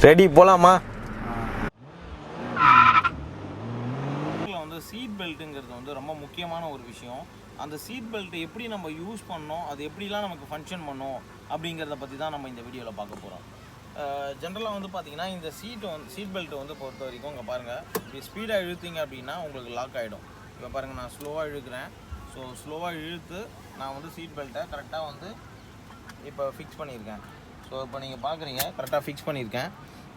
Ready போலாமா? வந்து seat பெல்ட்டுங்கிறது வந்து ரொம்ப முக்கியமான ஒரு விஷயம். அந்த சீட் பெல்ட் எப்படி நம்ம யூஸ் பண்ணோம், அது எப்படிலாம் நமக்கு ஃபங்க்ஷன் பண்ணோம் அப்படிங்கிறத பற்றி தான் நம்ம இந்த வீடியோவில் பார்க்க போகிறோம். ஜென்ரலாக வந்து பார்த்தீங்கன்னா இந்த சீட் பெல்ட்டை வந்து பொறுத்த வரைக்கும் இங்கே பாருங்கள், இப்படி ஸ்பீடாக இழுத்தீங்க அப்படின்னா உங்களுக்கு லாக் ஆகிடும். இப்போ பாருங்கள், நான் ஸ்லோவாக இழுக்கிறேன். ஸோ ஸ்லோவாக இழுத்து நான் வந்து சீட் பெல்ட்டை கரெக்டாக வந்து இப்போ ஃபிக்ஸ் பண்ணியிருக்கேன். ஸோ இப்போ நீங்கள் பார்க்குறீங்க, கரெக்டாக ஃபிக்ஸ் பண்ணியிருக்கேன்.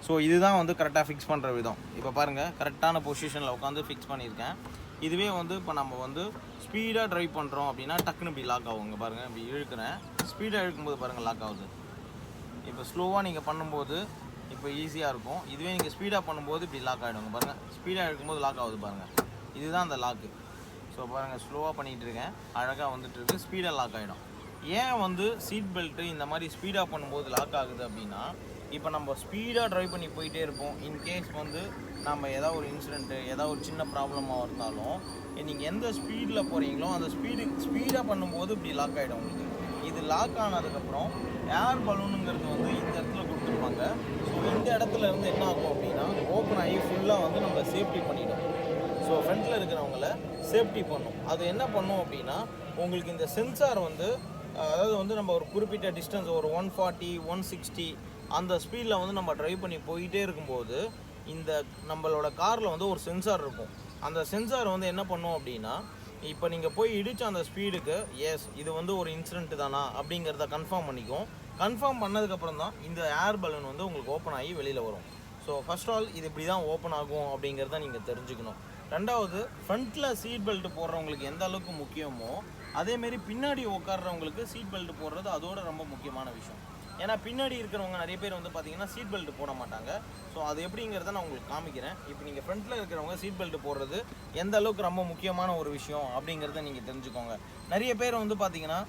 ஸோ இதுதான் வந்து கரெக்டாக ஃபிக்ஸ் பண்ணுற விதம். இப்போ பாருங்கள், கரெக்டான பொசிஷனில் உட்காந்து ஃபிக்ஸ் பண்ணியிருக்கேன். இதுவே வந்து இப்போ நம்ம வந்து ஸ்பீடாக ட்ரைவ் பண்ணுறோம் அப்படின்னா டக்குன்னு இப்படி லாக் ஆகும். இங்கே பாருங்கள், இப்படி இழுக்கிறேன், ஸ்பீடாக இழுக்கும்போது பாருங்கள் லாக் ஆகுது. இப்போ ஸ்லோவாக நீங்கள் பண்ணும்போது இப்போ ஈஸியாக இருக்கும். இதுவே நீங்கள் ஸ்பீடாக பண்ணும்போது இப்படி லாக் ஆகிடுங்க. பாருங்கள், ஸ்பீடாக இழுக்கும்போது லாக் ஆகுது பாருங்கள். இதுதான் அந்த லாக்கு. ஸோ பாருங்கள், ஸ்லோவாக பண்ணிகிட்டு இருக்கேன், அழகாக வந்துட்டுருக்கு, ஸ்பீடாக லாக் ஆகிடும். ஏன் வந்து சீட் பெல்ட்டு இந்த மாதிரி ஸ்பீடாக பண்ணும்போது லாக் ஆகுது அப்படின்னா, இப்போ நம்ம ஸ்பீடாக ட்ரைவ் பண்ணி போயிட்டே இருப்போம். இன்கேஸ் வந்து நம்ம ஏதாவது ஒரு இன்சிடெண்ட்டு, ஏதாவது ஒரு சின்ன ப்ராப்ளமாக இருந்தாலும் நீங்கள் எந்த ஸ்பீடில் போகிறீங்களோ அந்த ஸ்பீடாக பண்ணும்போது இப்படி லாக் ஆகிடும் உங்களுக்கு. இது லாக் ஆனதுக்கப்புறம் ஏர் பலூனுங்கிறது வந்து இந்த இடத்துல கொடுத்துருப்பாங்க. ஸோ இந்த இடத்துல இருந்து என்ன ஆகும் அப்படின்னா ஓப்பன் ஆகி ஃபுல்லாக வந்து நம்ம சேஃப்டி பண்ணிடும். ஸோ ஃப்ரண்ட்டில் இருக்கிறவங்கள சேஃப்டி பண்ணும். அது என்ன பண்ணும் அப்படின்னா உங்களுக்கு இந்த சென்சார் வந்து, அதாவது வந்து நம்ம ஒரு குறிப்பிட்ட டிஸ்டன்ஸ் ஒரு 140, 160 அந்த ஸ்பீடில் வந்து நம்ம ட்ரைவ் பண்ணி போயிட்டே இருக்கும்போது இந்த நம்மளோட காரில் வந்து ஒரு சென்சார் இருக்கும். அந்த சென்சார் வந்து என்ன பண்ணும் அப்படின்னா, இப்போ நீங்கள் போய் இடித்த அந்த ஸ்பீடுக்கு எஸ் இது வந்து ஒரு இன்சிடென்ட் தானா அப்படிங்கிறத கன்ஃபார்ம் பண்ணிக்கும். கன்ஃபார்ம் பண்ணதுக்கப்புறம் தான் இந்த ஏர் பலூன் வந்து உங்களுக்கு ஓப்பன் ஆகி வெளியில் வரும். ஸோ ஃபர்ஸ்ட் ஆல் இது இப்படி தான் ஓப்பன் ஆகும் அப்படிங்கிறத நீங்கள் தெரிஞ்சுக்கணும். ரெண்டாவது, ஃப்ரண்ட்டில் சீட் பெல்ட் போடுறவங்களுக்கு எந்த அளவுக்கு முக்கியமோ அதேமாரி பின்னாடி உட்கார்றவங்களுக்கு சீட் பெல்ட் போடுறது அதோட ரொம்ப முக்கியமான விஷயம். ஏன்னா பின்னாடி இருக்கிறவங்க நிறைய பேர் வந்து பார்த்தீங்கன்னா சீட் பெல்ட் போட மாட்டாங்க. ஸோ அது எப்படிங்கிறத நான் உங்களுக்கு காமிக்கிறேன். இப்போ நீங்கள் ஃப்ரண்ட்டில் இருக்கிறவங்க சீட் பெல்ட் போடுறது எந்த அளவுக்கு ரொம்ப முக்கியமான ஒரு விஷயம் அப்படிங்கிறத நீங்கள் தெரிஞ்சுக்கோங்க. நிறைய பேர் வந்து பார்த்தீங்கன்னா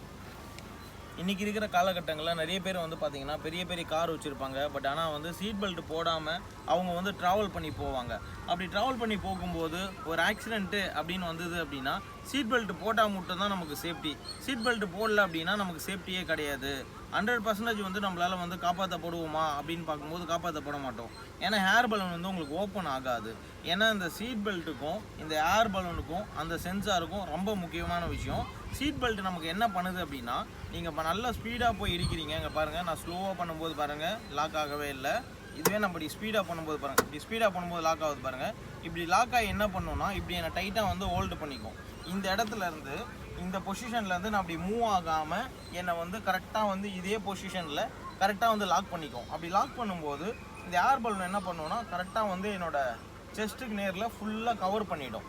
இன்றைக்கி இருக்கிற காலகட்டங்களில் நிறைய பேர் வந்து பார்த்திங்கன்னா பெரிய பெரிய கார் வச்சுருப்பாங்க. பட் ஆனால் வந்து சீட் பெல்ட் போடாமல் அவங்க வந்து ட்ராவல் பண்ணி போவாங்க. அப்படி ட்ராவல் பண்ணி போகும்போது ஒரு ஆக்சிடென்ட்டு அப்படின்னு வந்தது அப்படின்னா சீட் பெல்ட் போட்டால் மட்டும் தான் நமக்கு சேஃப்டி. சீட் பெல்ட் போடல அப்படின்னா நமக்கு சேஃப்டியே கிடையாது. 100% வந்து நம்மளால் வந்து காப்பாற்றப்படுவோமா அப்படின்னு பார்க்கும்போது காப்பாற்றப்பட மாட்டோம். ஏன்னா ஏர் பலூன் வந்து உங்களுக்கு ஓப்பன் ஆகாது. ஏன்னா இந்த சீட் பெல்ட்டுக்கும் இந்த ஏர் பலூனுக்கும் அந்த சென்சாருக்கும் ரொம்ப முக்கியமான விஷயம். சீட் பெல்ட் நமக்கு என்ன பண்ணுது அப்படின்னா, நீங்கள் இப்போ நல்லா ஸ்பீடாக போய் இடிக்கிறீங்க. இங்கே பாருங்கள், நான் ஸ்லோவாக பண்ணும்போது பாருங்கள் லாக் ஆகவே இல்லை. இதுவே நம்ம இப்படி ஸ்பீடாக பண்ணும்போது பாருங்கள், இப்படி ஸ்பீடாக பண்ணும்போது லாக் ஆகுது பாருங்கள். இப்படி லாக் ஆகி என்ன பண்ணோன்னா இப்படி என்னை டைட்டாக வந்து ஹோல்டு பண்ணிக்கும். இந்த இடத்துலேருந்து இந்த பொசிஷன்லேருந்து நான் அப்படி மூவ் ஆகாமல் என்னை வந்து கரெக்டாக வந்து இதே பொசிஷனில் கரெக்டாக வந்து லாக் பண்ணிக்கும். அப்படி லாக் பண்ணும்போது இந்த ஏர் பலூன் என்ன பண்ணுவோன்னா கரெக்டாக வந்து என்னோடய செஸ்ட்டுக்கு நேரில் ஃபுல்லாக கவர் பண்ணிவிடும்.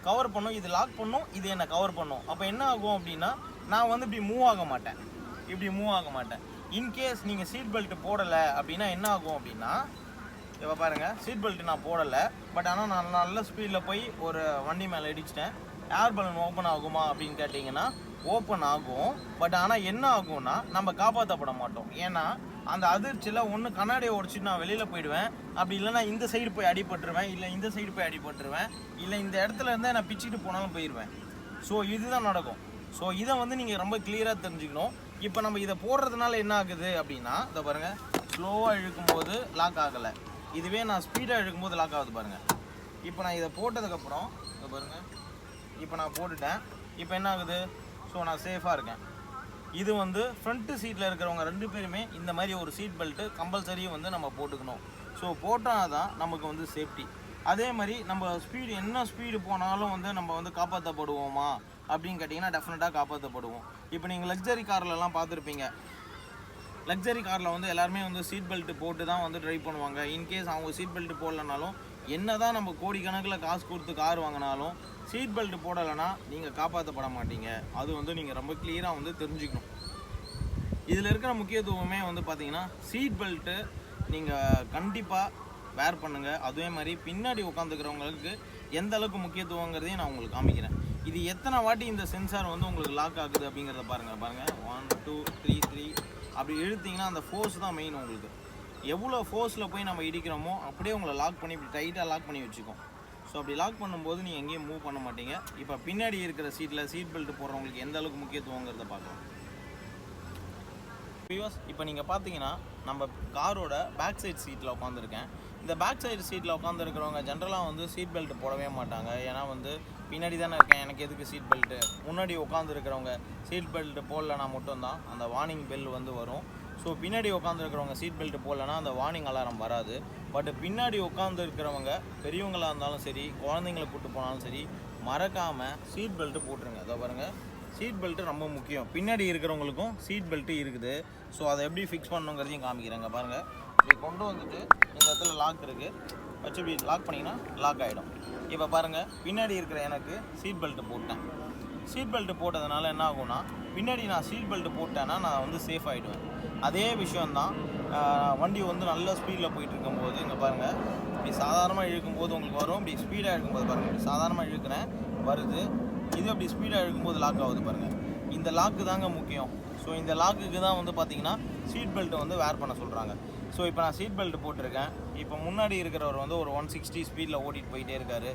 கவர் பண்ணும், இது லாக் பண்ணும், இது என்னை கவர் பண்ணும். அப்போ என்ன ஆகும் அப்படின்னா நான் வந்து இப்படி மூவ் ஆக மாட்டேன், இப்படி மூவ் ஆக மாட்டேன். இன்கேஸ் நீங்கள் சீட் பெல்ட் போடலை அப்படின்னா என்ன ஆகும் அப்படின்னா, இப்போ பாருங்கள், சீட் பெல்ட் நான் போடலை, பட் ஆனால் நான் நல்ல ஸ்பீடில் போய் ஒரு வண்டி மேலே இடிச்சிட்டேன். ஏர் பலூன் ஓப்பன் ஆகுமா அப்படின்னு கேட்டிங்கன்னா ஓப்பன் ஆகும். பட் ஆனால் என்ன ஆகும்னா நம்ம காப்பாற்றப்பட மாட்டோம். ஏன்னா அந்த அதிர்ச்சியில் ஒன்று கண்ணாடியை உடச்சிட்டு நான் வெளியில் போயிடுவேன், அப்படி இல்லைனா இந்த சைடு போய் அடிபட்டுருவேன், இல்லை இந்த சைடு போய் அடிபட்டுருவேன், இல்லை இந்த இடத்துல இருந்தால் நான் பிச்சுட்டு போனாலும் போயிடுவேன். ஸோ இதுதான் நடக்கும். ஸோ இதை வந்து நீங்கள் ரொம்ப கிளியராக தெரிஞ்சுக்கணும். இப்போ நம்ம இதை போடுறதுனால என்ன ஆகுது அப்படின்னா, இதை பாருங்கள், ஸ்லோவாக இழுக்கும்போது லாக் ஆகலை. இதுவே நான் ஸ்பீடாக இழுக்கும்போது லாக் ஆகுது பாருங்கள். இப்போ நான் இதை போட்டதுக்கப்புறம் இதை பாருங்கள், இப்போ நான் போட்டுட்டேன். இப்போ என்ன ஆகுது, ஸோ நான் சேஃபாக இருக்கேன். இது வந்து ஃப்ரண்ட்டு சீட்டில் இருக்கிறவங்க 2 பேருமே இந்த மாதிரி ஒரு சீட் பெல்ட்டு கம்பல்சரி வந்து நம்ம போட்டுக்கணும். ஸோ போட்டால் தான் நமக்கு வந்து சேஃப்டி. அதே மாதிரி நம்ம ஸ்பீடு என்ன ஸ்பீடு போனாலும் வந்து நம்ம வந்து காப்பாற்றப்படுவோமா அப்படின்னு கேட்டிங்கன்னா டெஃபினட்டாக காப்பாற்றப்படுவோம். இப்போ நீங்கள் லக்ஸரி கார்லலாம் பார்த்துருப்பீங்க. லக்ஸரி காரில் வந்து எல்லாருமே வந்து சீட் பெல்ட் போட்டு தான் வந்து ட்ரைவ் பண்ணுவாங்க. இன்கேஸ் அவங்க சீட் பெல்ட் போடலனாலும் என்ன தான் நம்ம கோடிக்கணக்கில் காசு கொடுத்து கார் வாங்கினாலும் சீட் பெல்ட் போடலைன்னா நீங்கள் காப்பாற்றப்பட மாட்டீங்க. அது வந்து நீங்கள் ரொம்ப கிளியராக வந்து தெரிஞ்சுக்கணும். இதில் இருக்கிற முக்கியத்துவமே வந்து பார்த்தீங்கன்னா சீட் பெல்ட்டு நீங்கள் கண்டிப்பாக வேர் பண்ணுங்கள். அதே மாதிரி பின்னாடி உட்காந்துக்கிறவங்களுக்கு எந்த அளவுக்கு முக்கியத்துவங்கிறதையும் நான் உங்களுக்கு காமிக்கிறேன். இது எத்தனை வாட்டி இந்த சென்சார் வந்து உங்களுக்கு லாக் ஆகுது அப்படிங்கிறத பாருங்கள். 1 2 3 3 அப்படி இழுத்திங்கன்னா அந்த ஃபோர்ஸ் தான் மெயின். உங்களுக்கு எவ்வளோ ஃபோர்ஸில் போய் நம்ம இடிக்கிறோமோ அப்படியே உங்களை லாக் பண்ணி இப்படி டைட்டாக லாக் பண்ணி வச்சுக்கோம். ஸோ அப்படி லாக் பண்ணும்போது நீங்கள் எங்கேயும் மூவ் பண்ண மாட்டீங்க. இப்போ பின்னாடி இருக்கிற சீட்டில் சீட் பெல்ட் போடுறவங்களுக்கு எந்த அளவுக்கு முக்கியத்துவங்கிறத பார்க்கலாம். வியூவர்ஸ், இப்போ நீங்கள் பார்த்தீங்கன்னா நம்ம காரோட பேக் சைடு சீட்டில் உட்காந்துருக்கேன். இந்த பேக் சைடு சீட்டில் உட்காந்துருக்கிறவங்க ஜென்ரலாக வந்து சீட் பெல்ட் போடவே மாட்டாங்க. ஏன்னா வந்து பின்னாடி தானே இருக்கேன், எனக்கு எதுக்கு சீட் பெல்ட்டு. முன்னாடி உட்காந்துருக்கிறவங்க சீட் பெல்ட் போடலனா மட்டும்தான் அந்த வார்னிங் பெல் வந்து வரும். ஸோ பின்னாடி உட்காந்துருக்கிறவங்க சீட் பெல்ட் போடலன்னா அந்த வார்னிங் அலாரம் வராது. பட் பின்னாடி உட்காந்துருக்கிறவங்க பெரியவங்களாக இருந்தாலும் சரி, குழந்தைங்களை கூப்பிட்டு போனாலும் சரி, மறக்காமல் சீட் பெல்ட்டு போட்டுருங்க. அதை பாருங்கள், சீட் பெல்ட்டு ரொம்ப முக்கியம். பின்னாடி இருக்கிறவங்களுக்கும் சீட் பெல்ட்டு இருக்குது. ஸோ அதை எப்படி ஃபிக்ஸ் பண்ணணுங்கிறதையும் காமிக்கிறேங்க. பாருங்கள், இப்படி கொண்டு வந்துட்டு இந்த இடத்துல லாக் இருக்குது, வச்சு இப்படி லாக் பண்ணிங்கன்னா லாக் ஆகிடும். இப்போ பாருங்கள், பின்னாடி இருக்கிற எனக்கு சீட் பெல்ட்டு போட்டேன். சீட் பெல்ட்டு போட்டதுனால என்ன ஆகும்னா, பின்னாடி நான் சீட் பெல்ட்டு போட்டேன்னா நான் வந்து சேஃப் ஆகிடுவேன். அதே விஷயந்தான் வண்டி வந்து நல்ல ஸ்பீடில் போயிட்டு இருக்கும்போது, இங்கே பாருங்கள், இப்படி சாதாரணமாக இழுக்கும்போது உங்களுக்கு வரும். இப்படி ஸ்பீடாக இழுக்கும்போது பாருங்கள், இப்படி சாதாரணமாக இழுக்கிறேன் வருது. இது அப்படி ஸ்பீடாக இழுக்கும்போது லாக் ஆகுது பாருங்கள். இந்த லாக்கு தாங்க முக்கியம். ஸோ இந்த லாக்குக்கு தான் வந்து பார்த்திங்கன்னா சீட் பெல்ட்டை வந்து வேர் பண்ண சொல்கிறாங்க. ஸோ இப்போ நான் சீட் பெல்ட் போட்டிருக்கேன். இப்போ முன்னாடி இருக்கிறவர் வந்து ஒரு 160 ஸ்பீடில் ஓட்டிகிட்டு போயிட்டே இருக்கார்.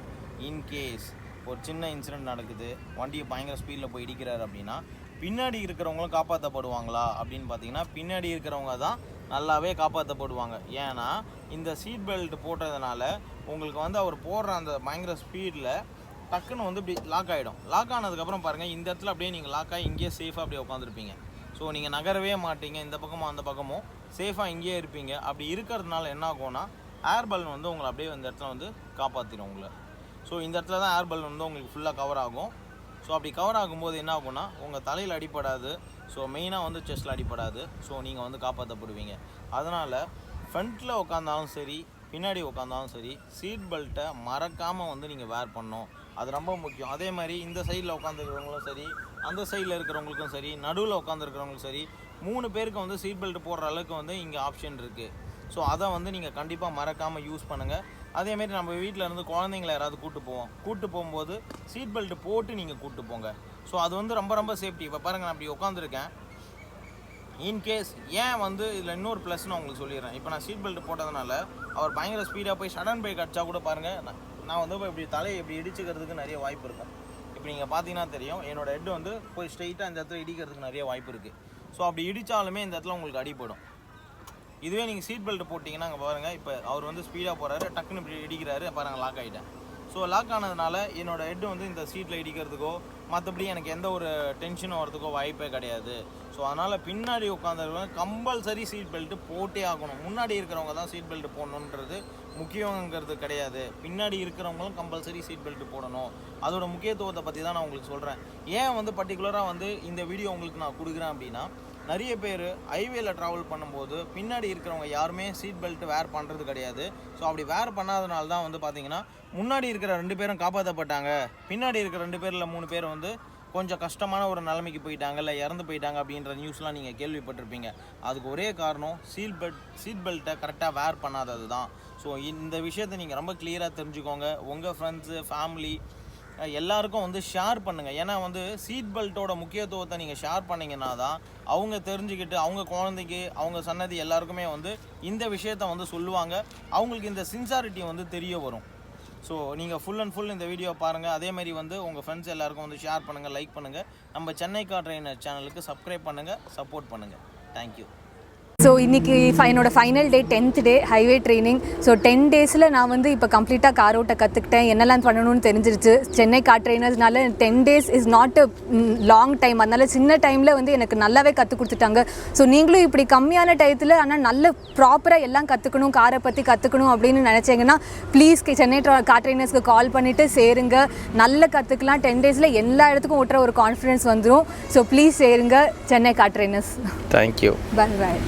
இன்கேஸ் ஒரு சின்ன இன்சிடென்ட் நடக்குது, வண்டியை பயங்கர ஸ்பீடில் போய் இடிக்கிறாரு அப்படின்னா பின்னாடி இருக்கிறவங்களும் காப்பாற்றப்படுவாங்களா அப்படின்னு பார்த்தீங்கன்னா பின்னாடி இருக்கிறவங்க தான் நல்லாவே காப்பாற்றப்படுவாங்க. ஏன்னா இந்த சீட் பெல்ட் போட்டதுனால உங்களுக்கு வந்து அவர் போடுற அந்த பயங்கர ஸ்பீடில் டக்குன்னு வந்து இப்படி லாக் ஆகிடும். லாக் ஆனதுக்கப்புறம் பாருங்கள், இந்த இடத்துல அப்படியே நீங்கள் லாக் ஆகி இங்கேயே சேஃபாக அப்படியே உட்காந்துருப்பீங்க. ஸோ நீங்கள் நகரவே மாட்டீங்க, இந்த பக்கமும் அந்த பக்கமும் சேஃபாக இங்கேயே இருப்பீங்க. அப்படி இருக்கிறதுனால என்ன ஆகும்னா ஏர் பலூன் வந்து உங்களை அப்படியே இந்த இடத்துல வந்து காப்பாற்றிடும் உங்களை. ஸோ இந்த இடத்துல தான் ஏர் பலூன் வந்து உங்களுக்கு ஃபுல்லாக கவர் ஆகும். ஸோ அப்படி கவர் ஆகும்போது என்ன ஆகும்னா உங்கள் தலையில் அடிப்படாது. ஸோ மெயினாக வந்து செஸ்ட்டில் அடிப்படாது. ஸோ நீங்கள் வந்து காப்பாற்றப்படுவீங்க. அதனால் ஃப்ரண்ட்டில் உட்காந்தாலும் சரி, பின்னாடி உட்காந்தாலும் சரி, சீட் பெல்ட்டை மறக்காமல் வந்து நீங்கள் வேர் பண்ணணும். அது ரொம்ப முக்கியம். அதே மாதிரி இந்த சைடில் உட்காந்துருக்கிறவங்களும் சரி, அந்த சைடில் இருக்கிறவங்களுக்கும் சரி, நடுவில் உட்காந்துருக்கிறவங்களுக்கும் சரி, 3 பேருக்கு வந்து சீட் பெல்ட் போடுற அளவுக்கு வந்து இங்கே ஆப்ஷன் இருக்குது. ஸோ அதை வந்து நீங்கள் கண்டிப்பாக மறக்காமல் யூஸ் பண்ணுங்கள். அதேமாரி நம்ம வீட்டில் இருந்து குழந்தைங்கள யாராவது கூப்பிட்டு போகும்போது சீட் பெல்ட் போட்டு நீங்கள் கூப்பிட்டு போங்க. ஸோ அது வந்து ரொம்ப ரொம்ப சேஃப்டி. இப்போ பாருங்கள், நான் அப்படி உட்காந்துருக்கேன். இன்கேஸ் ஏன் வந்து இதில் இன்னொரு ப்ளஸ்ன்னு உங்களுக்கு சொல்லிடுறேன். இப்போ நான் சீட் பெல்ட் போட்டதுனால அவர் பயங்கர ஸ்பீடாக போய் சடன் பிரேக் அடித்தா கூட பாருங்கள், நான் வந்து இப்படி தலையை இப்படி இடிச்சுக்கிறதுக்கு நிறைய வாய்ப்பு இருக்கும். இப்போ நீங்கள் பார்த்தீங்கன்னா தெரியும், என்னோடய ஹெட் வந்து போய் ஸ்ட்ரெயிட்டாக இந்த இடத்துல இடிக்கிறதுக்கு நிறைய வாய்ப்பு இருக்குது. ஸோ அப்படி இடித்தாலுமே இந்த இடத்துல உங்களுக்கு அடிப்படும். இதுவே நீங்கள் சீட் பெல்ட் போட்டிங்கன்னா அங்கே பாருங்கள், இப்போ அவர் வந்து ஸ்பீடாக போகிறாரு, டக்குன்னு இப்படி இடிக்கிறாரு, பாருங்கள் லாக் ஆகிட்டேன். ஸோ லாக் ஆனதுனால என்னோடய ஹெட் வந்து இந்த சீட்டில் இடிக்கிறதுக்கோ மற்றபடி எனக்கு எந்த ஒரு டென்ஷனும் வரதுக்கோ வாய்ப்பே கிடையாது. ஸோ அதனால் பின்னாடி உட்காந்துருக்கவங்க கம்பல்சரி சீட் பெல்ட்டு போட்டே ஆகணும். முன்னாடி இருக்கிறவங்க தான் சீட் பெல்ட் போடணுன்றது முக்கியங்கிறது கிடையாது. பின்னாடி இருக்கிறவங்களும் கம்பல்சரி சீட் பெல்ட் போடணும். அதோட முக்கியத்துவத்தை பற்றி தான் நான் உங்களுக்கு சொல்கிறேன். ஏன் வந்து பர்டிகுலராக வந்து இந்த வீடியோ உங்களுக்கு நான் கொடுக்குறேன் அப்படின்னா, நிறைய பேர் ஹைவேல ட்ராவல் பண்ணும்போது பின்னாடி இருக்கிறவங்க யாருமே சீட் பெல்ட் வேர் பண்ணுறது கிடையாது. ஸோ அப்படி வேர் பண்ணாதனால தான் வந்து பார்த்திங்கன்னா முன்னாடி இருக்கிற 2 பேரும் காப்பாற்றப்பட்டாங்க, பின்னாடி இருக்கிற 2 பேரில் 3 பேர் வந்து கொஞ்சம் கஷ்டமான ஒரு நிலைமைக்கு போயிட்டாங்க, இல்லை இறந்து போயிட்டாங்க அப்படின்ற நியூஸ்லாம் நீங்கள் கேள்விப்பட்டிருப்பீங்க. அதுக்கு ஒரே காரணம் சீட் பெல்ட்டை கரெக்டாக வேர் பண்ணாதது தான். ஸோ இந்த விஷயத்தை நீங்கள் ரொம்ப கிளியராக தெரிஞ்சுக்கோங்க. உங்கள் ஃப்ரெண்ட்ஸு, ஃபேமிலி எல்லாருக்கும் வந்து ஷேர் பண்ணுங்கள். ஏன்னா வந்து சீட் பெல்ட்டோட முக்கியத்துவத்தை நீங்கள் ஷேர் பண்ணிங்கன்னா தான் அவங்க தெரிஞ்சுக்கிட்டு அவங்க குழந்தைக்கு, அவங்க சன்னதி எல்லாருக்குமே வந்து இந்த விஷயத்த வந்து சொல்லுவாங்க. அவங்களுக்கு இந்த சின்சாரிட்டி வந்து தெரிய வரும். ஸோ நீங்கள் ஃபுல் அண்ட் ஃபுல் இந்த வீடியோ பாருங்கள். அதேமாதிரி வந்து உங்கள் ஃப்ரெண்ட்ஸ் எல்லாருக்கும் வந்து ஷேர் பண்ணுங்கள், லைக் பண்ணுங்கள். நம்ம சென்னை கார் ட்ரெயினர் சேனலுக்கு சப்ஸ்கிரைப் பண்ணுங்கள், சப்போர்ட் பண்ணுங்கள். தேங்க்யூ. ஸோ இன்றைக்கி என்னோடய ஃபைனல் டே 10th டே ஹைவே ட்ரைனிங். ஸோ 10 டேஸில் நான் வந்து இப்போ கம்ப்ளீட்டாக கார் ஓட்ட கற்றுக்கிட்டேன், என்னெல்லாம் பண்ணணும்னு தெரிஞ்சிருச்சு. சென்னை கார் ட்ரைனர்ஸ்னால 10 days is not a long time. அதனால சின்ன டைமில் வந்து எனக்கு நல்லாவே கற்றுக் கொடுத்துட்டாங்க. ஸோ நீங்களும் இப்படி கம்மியான டயத்தில் ஆனால் நல்ல ப்ராப்பராக எல்லாம் கற்றுக்கணும், காரை பற்றி கற்றுக்கணும் அப்படின்னு நினச்சிங்கன்னா ப்ளீஸ் சென்னை கார் ட்ரைனர்ஸ்க்கு கால் பண்ணிவிட்டு சேருங்க. நல்ல கற்றுக்கலாம். 10 days எல்லா இடத்துக்கும் ஓட்டுற ஒரு கான்ஃபிடன்ஸ் வந்துடும். ஸோ ப்ளீஸ் சேருங்க Chennai car trainers. Thank you. By.